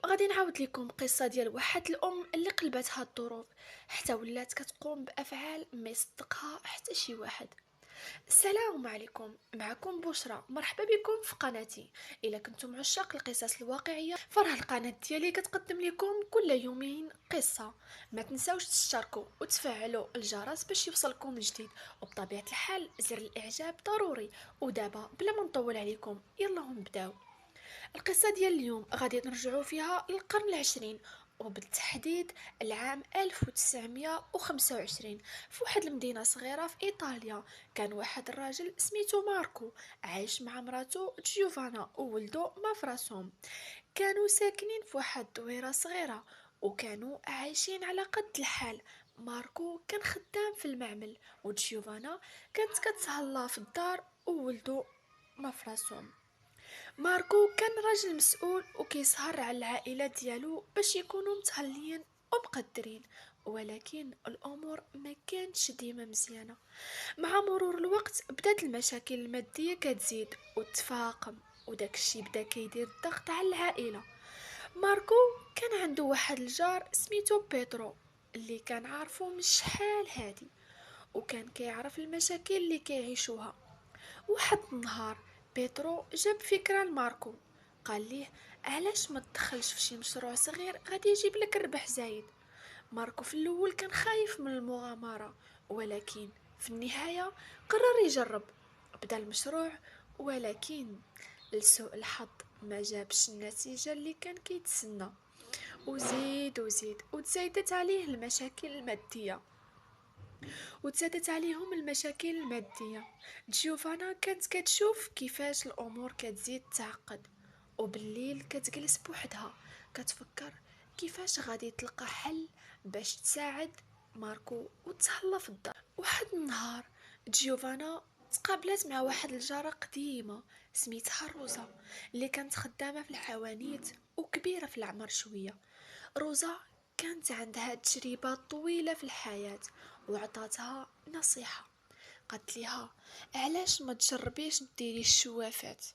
غادي نعاود لكم قصة ديال واحد الأم اللي قلبتها الظروف حتى ولات كتقوم بأفعال ما يصدقها حتى شي واحد. السلام عليكم، معكم بشرى، مرحبا بكم في قناتي. إلا كنتم عشاق القصص الواقعية فراه القناة ديالي كتقدم لكم كل يومين قصة. ما تنساوش تشتركوا وتفعلوا الجرس باش يوصلكم الجديد، وبطبيعة الحال زر الإعجاب ضروري. ودابا بلا ما نطول عليكم يلا نبداو. القصة ديال اليوم غادي نرجعو فيها للقرن العشرين، وبالتحديد العام 1925 في واحد المدينة صغيرة في إيطاليا. كان واحد الراجل سميتو ماركو عايش مع مراتو جيوفانا وولدو مافراسوم. كانوا ساكنين في واحد الدويرة صغيرة وكانوا عايشين على قد الحال. ماركو كان خدام في المعمل وجيوفانا كانت كتهلا في الدار وولدو مافراسوم. ماركو كان راجل مسؤول وكيسهر على العائلة ديالو باش يكونوا متهليين ومقدرين، ولكن الامور ما كانتش ديما مزيانه. مع مرور الوقت بدات المشاكل الماديه كتزيد وتفاقم، وداك الشي بدا كيدير الضغط على العائله. ماركو كان عنده واحد الجار سميتو بيترو اللي كان عارفه من شحال هادي، وكان كيعرف المشاكل اللي كيعيشوها. واحد النهار بيترو جاب فكرة لماركو، قال ليه علاش ما تدخلش في شي مشروع صغير غادي يجيب لك ربح زايد. ماركو في الاول كان خايف من المغامرة، ولكن في النهاية قرر يجرب. بدا المشروع، ولكن لسوء الحظ ما جابش النتيجة اللي كان كيتسنى. وزيد وتزايدت عليه المشاكل المادية، وتزادت عليهم المشاكل المادية. جيوفانا كانت كتشوف كيفاش الأمور كتزيد تعقد، وبالليل كتجلس بوحدها كتفكر كيفاش غادي تلقى حل باش تساعد ماركو وتهلا في الدار. واحد النهار جيوفانا تقابلت مع واحد الجارة قديمة سميتها روزا، اللي كانت خدامة في الحوانيت وكبيرة في العمر شوية. روزا كانت عندها تجربة طويلة في الحياة، وعطاتها نصيحة. قالت لها علاش ما تجربيش ديري الشوافات؟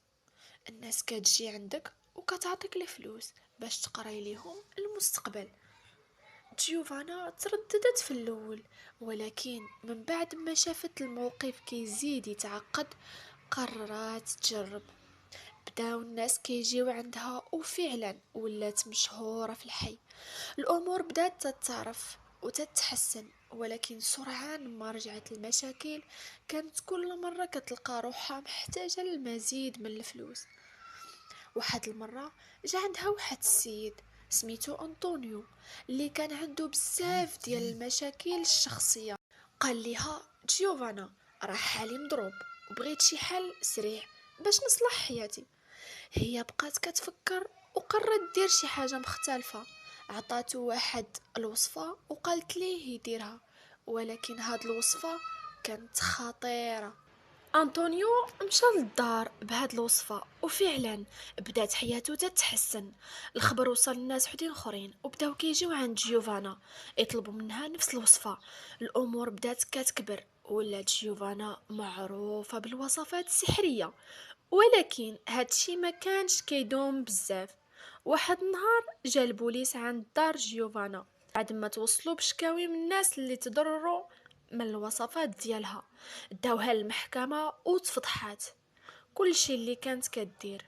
الناس كتجي عندك وكتعطيك الفلوس باش تقراي ليهم المستقبل. جيوفانا ترددت في الاول، ولكن من بعد ما شافت الموقف كيزيد يتعقد قررت تجرب. بداو الناس كيجيو عندها وفعلا ولات مشهورة في الحي. الأمور بدات تتعرف وتتحسن، ولكن سرعان ما رجعت المشاكل. كانت كل مرة كتلقى روحها محتاجة للمزيد من الفلوس. واحد المرة جا عندها واحد السيد سميتو أنطونيو، اللي كان عنده بزاف ديال المشاكل الشخصية. قال ليها جيوفانا راه حالي مضروب وبغيت شي حل سريع باش نصلح حياتي. هي بقات كتفكر وقررت دير شي حاجة مختلفة. عطاتو واحد الوصفة وقالت ليه يديرها، ولكن هاد الوصفة كانت خطيرة. أنطونيو مشى للدار بهاد الوصفة وفعلا بدات حياته تتحسن. الخبر وصل لناس وحدين اخرين وبداو كيجيو عند جيوفانا يطلبوا منها نفس الوصفة. الامور بدات كتكبر، ولات جيوفانا معروفة بالوصفات السحرية. ولكن هادشي ما كانش كيدوم بزاف. واحد النهار جا البوليس عند دار جيوفانا بعد ما توصلوا بشكاوي من الناس اللي تضرروا من الوصفات ديالها. داوها للمحكمة وتفضحات كل شيء اللي كانت كدير.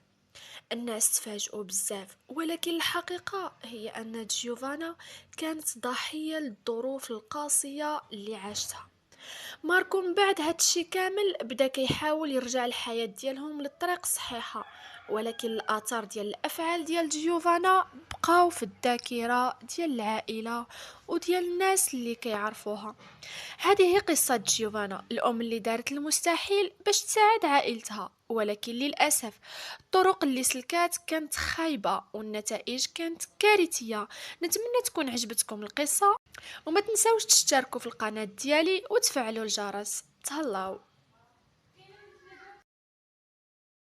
الناس تفاجئوا بزاف، ولكن الحقيقة هي أن جيوفانا كانت ضحية للظروف القاسية اللي عاشتها. ماركو من بعد هادشي كامل بدا كيحاول يرجع الحياة ديالهم للطريق الصحيحة، ولكن الاثار ديال الافعال ديال جيوفانا بقاو في الذاكرة ديال العائلة وديال الناس اللي كيعرفوها. هذه هي قصة جيوفانا، الأم اللي دارت المستحيل باش تساعد عائلتها، ولكن للأسف الطرق اللي سلكات كانت خايبة والنتائج كانت كارثية. نتمنى تكون عجبتكم القصة، وما تنساوش تشتركوا في القناة ديالي وتفعلوا الجرس. تهلاو.